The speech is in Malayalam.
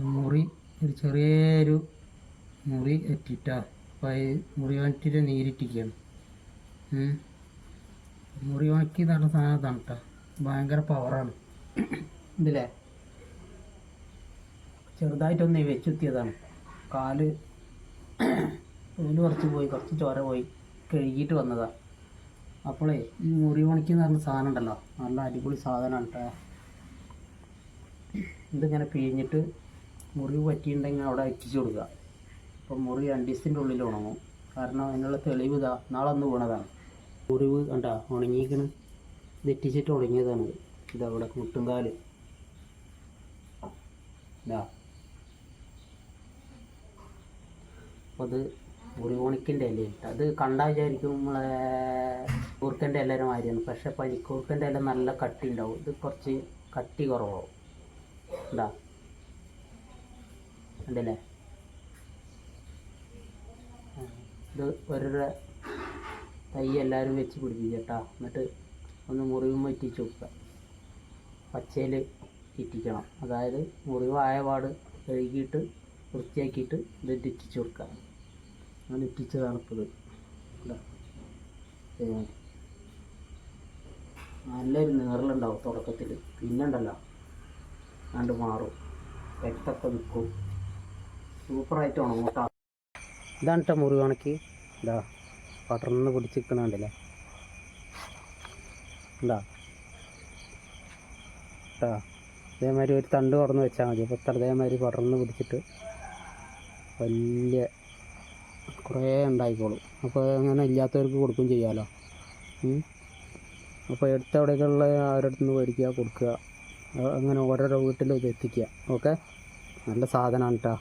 മുറി ഒരു ചെറിയൊരു മുറി എറ്റിട്ടാ. അപ്പോൾ ഈ മുറി വണിറ്റിട്ട് നീരിട്ടിരിക്കുകയാണ്. മുറി ഉണക്കി നടന്ന സാധനം തണുട്ടാ, ഭയങ്കര പവറാണ് ഇതില്ലേ. ചെറുതായിട്ടൊന്ന് വെച്ചുത്തിയതാണ്. കാല് തോല് കുറച്ച് പോയി, കുറച്ച് ചോര പോയി, കഴുകിയിട്ട് വന്നതാണ്. അപ്പോളേ ഈ മുറി ഉണക്കി എന്ന് പറഞ്ഞ സാധനം ഉണ്ടല്ലോ, നല്ല അടിപൊളി സാധനമാണ് കേട്ടോ. ഇതിങ്ങനെ പിഴിഞ്ഞിട്ട് മുറിവ് പറ്റിയിട്ടുണ്ടെങ്കിൽ അവിടെ എത്തിച്ചു കൊടുക്കുക. അപ്പോൾ മുറി 2 ദിവസത്തിൻ്റെ ഉള്ളിൽ ഉണങ്ങും. കാരണം അതിനുള്ള തെളിവ് ഇതാ, നാളെ ഒന്ന് വീണതാണ്. മുറിവ് കണ്ടാ ഉണങ്ങിയിരിക്കണം. ഇത് എത്തിച്ചിട്ട് ഉണങ്ങിയതാണ്. ഇതവിടെ മുട്ടുംകാല് ഇതാ. അപ്പോൾ അത് മുറിവുണിക്കിൻ്റെ ഇല. അത് കണ്ടാൽ വിചാരിക്കും നമ്മളെ കൂർക്കൻ്റെ ഇലയുടെ മാതിരിയാണ്. പക്ഷെ പനിക്കൂർക്കൻ്റെ ഇല നല്ല കട്ടി ഉണ്ടാവും. ഇത് കുറച്ച് കട്ടി കുറവാവും. ഉണ്ടാ ഉണ്ടല്ലേ. ഇത് ഓരോരുടെ തൈ എല്ലാവരും വെച്ച് പിടിപ്പിക്കട്ടാ. എന്നിട്ട് ഒന്ന് മുറിവും ഇറ്റിച്ച് വെക്കുക. പച്ചയിൽ ഇറ്റിക്കണം. അതായത് മുറിവായ പാട് കഴുകിയിട്ട് വൃത്തിയാക്കിയിട്ട് ഇത് ഇറ്റിച്ച് കൊടുക്കുക. അങ്ങനെ ഇറ്റിച്ചതാണ് ഇപ്പോൾ ഇത്. നല്ലൊരു നീറലുണ്ടാവും തുടക്കത്തിൽ, പിന്നെ ഉണ്ടല്ലോ കണ്ട് മാറും, രക്തമൊക്കെ നിൽക്കും, സൂപ്പറായിട്ട് ഉണങ്ങും കേട്ടോ. ഇതാണ് കേട്ടോ മുറി ഉണക്കി. ഇതാ പടർന്ന് പിടിച്ചിരിക്കണുണ്ടല്ലേ, എന്താ കേട്ടോ. ഇതേമാതിരി ഒരു തണ്ട് തുറന്ന് വെച്ചാൽ മതി. അപ്പോൾ ഇത്ര ഇതേമാതിരി പടർന്ന് പിടിച്ചിട്ട് വലിയ കുറേ ഉണ്ടായിക്കോളും. അപ്പോൾ അങ്ങനെ ഇല്ലാത്തവർക്ക് കൊടുക്കുകയും ചെയ്യാമല്ലോ. അപ്പോൾ എടുത്തെവിടെയൊക്കെയുള്ള അവരുടെ അടുത്ത് നിന്ന് മേടിക്കുക, കൊടുക്കുക. അങ്ങനെ ഓരോരോ വീട്ടിലും ഇത് എത്തിക്കുക. ഓക്കെ, നല്ല സാധനമാണ് കേട്ടോ.